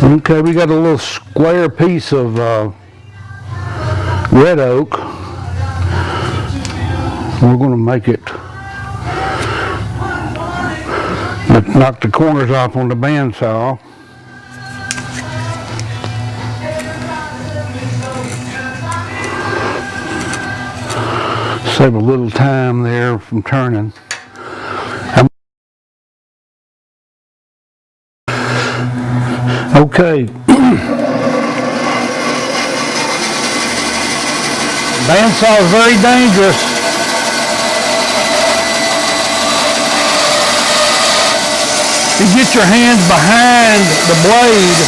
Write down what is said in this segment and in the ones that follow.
Okay, we got a little square piece of red oak. We're going to make it, knock the corners off on the bandsaw. Save a little time there from turning. Okay. Bandsaw is very dangerous. You get your hands behind the blade.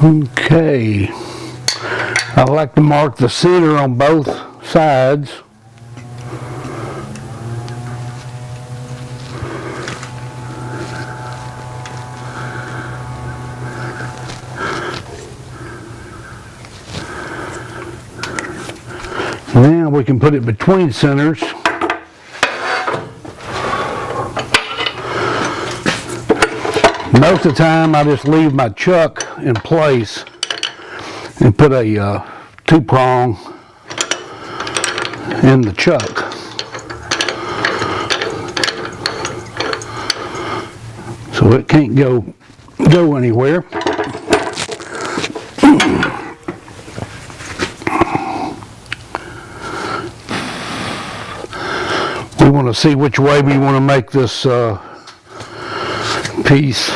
Okay, I like to mark the center on both sides. Now we can put it between centers. Most of the time I just leave my chuck in place and put a two-prong in the chuck. So it can't go anywhere. We want to see which way we want to make this piece.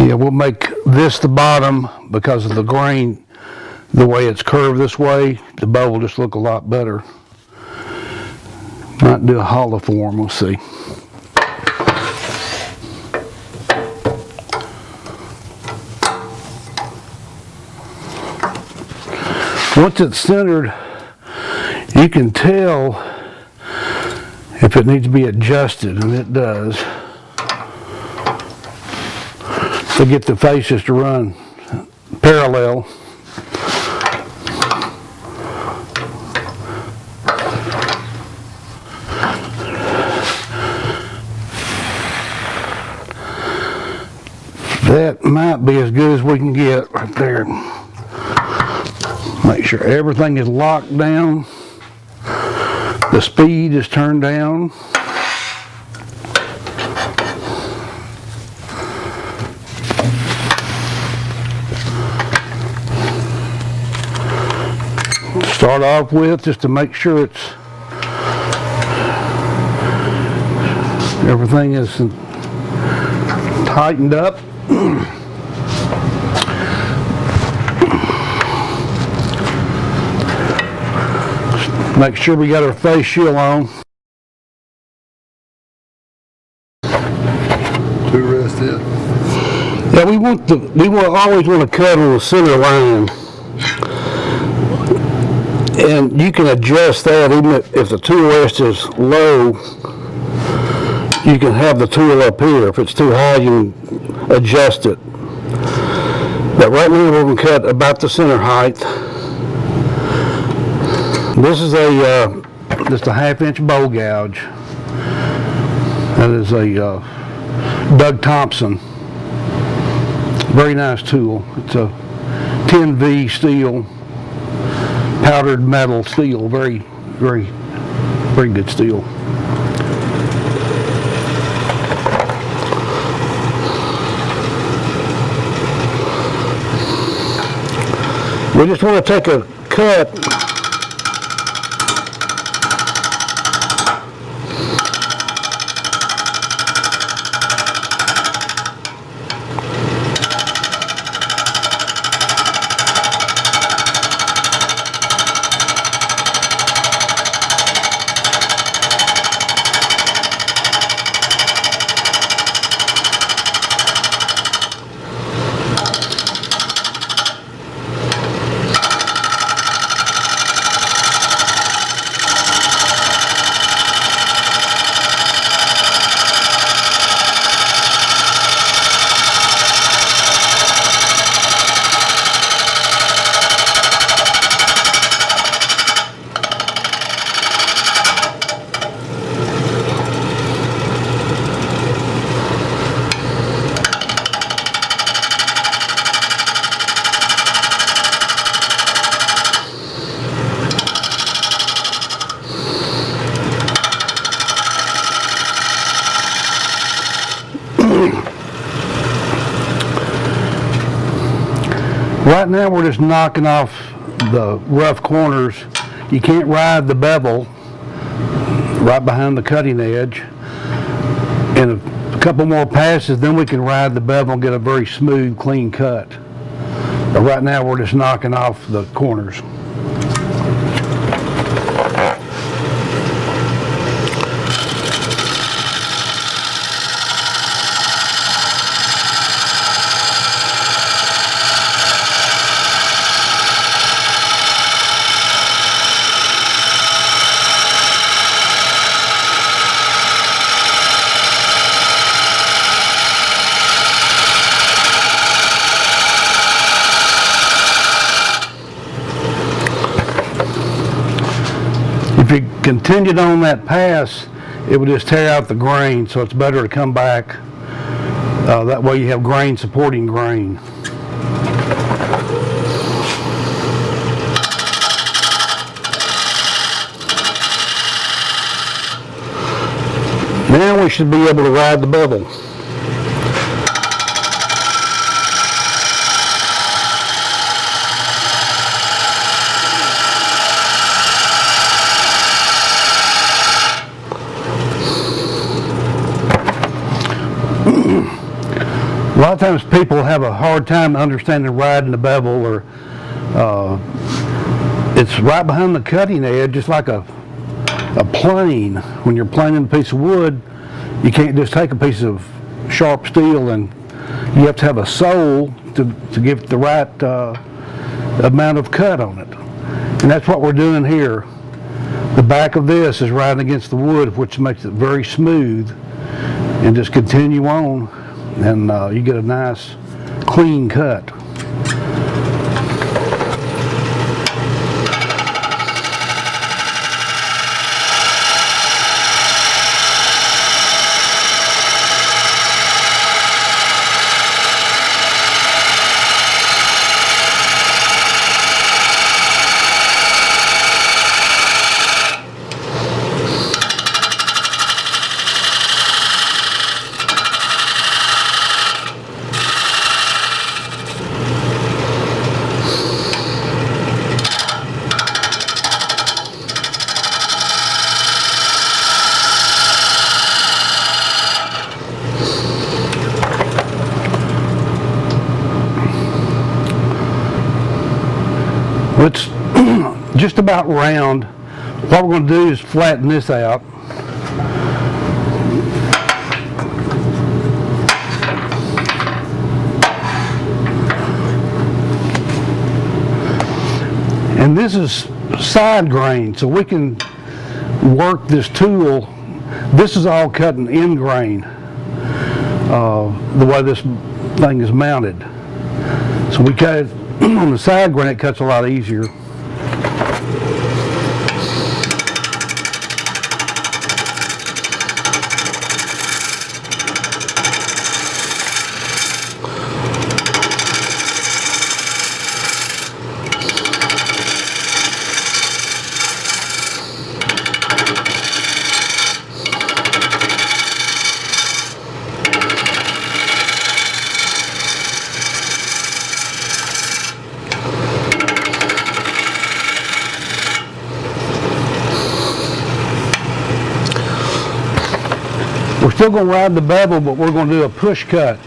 Yeah, we'll make this the bottom because of the grain, the way it's curved this way. The bow will just look a lot better. Might do a hollow form, we'll see. Once it's centered, you can tell if it needs to be adjusted, and it does. To get the faces to run parallel. That might be as good as we can get right there. Make sure everything is locked down. The speed is turned down. Start off with, just to make sure everything is tightened up. Make sure we got our face shield on. To rest it. Yeah, we always want to cut on the center line. And you can adjust that even if the tool rest is low. You can have the tool up here. If it's too high, you can adjust it. But right now we're going to cut about the center height. This is just a 1/2 inch bowl gouge. That is a Doug Thompson. Very nice tool. It's a 10V steel, powdered metal steel. Very, very, very good steel. We just want to take a cut Right now we're just knocking off the rough corners. You can't ride the bevel right behind the cutting edge. In a couple more passes, then we can ride the bevel and get a very smooth, clean cut. But right now we're just knocking off the corners. If you continued on that pass, it would just tear out the grain, so it's better to come back. That way you have grain supporting grain. Now we should be able to ride the bevel. A lot of times people have a hard time understanding riding the bevel, or it's right behind the cutting edge, just like a plane. When you're planing a piece of wood, you can't just take a piece of sharp steel, and you have to have a sole to give it the right amount of cut on it. And that's what we're doing here. The back of this is riding against the wood, which makes it very smooth, and just continue on, and you get a nice clean cut. It's just about round. What we're going to do is flatten this out. And this is side grain, so we can work this tool. This is all cut in end grain, the way this thing is mounted. So we cut it on the side grain, it cuts a lot easier. We're still going to ride the bevel, but we're going to do a push cut.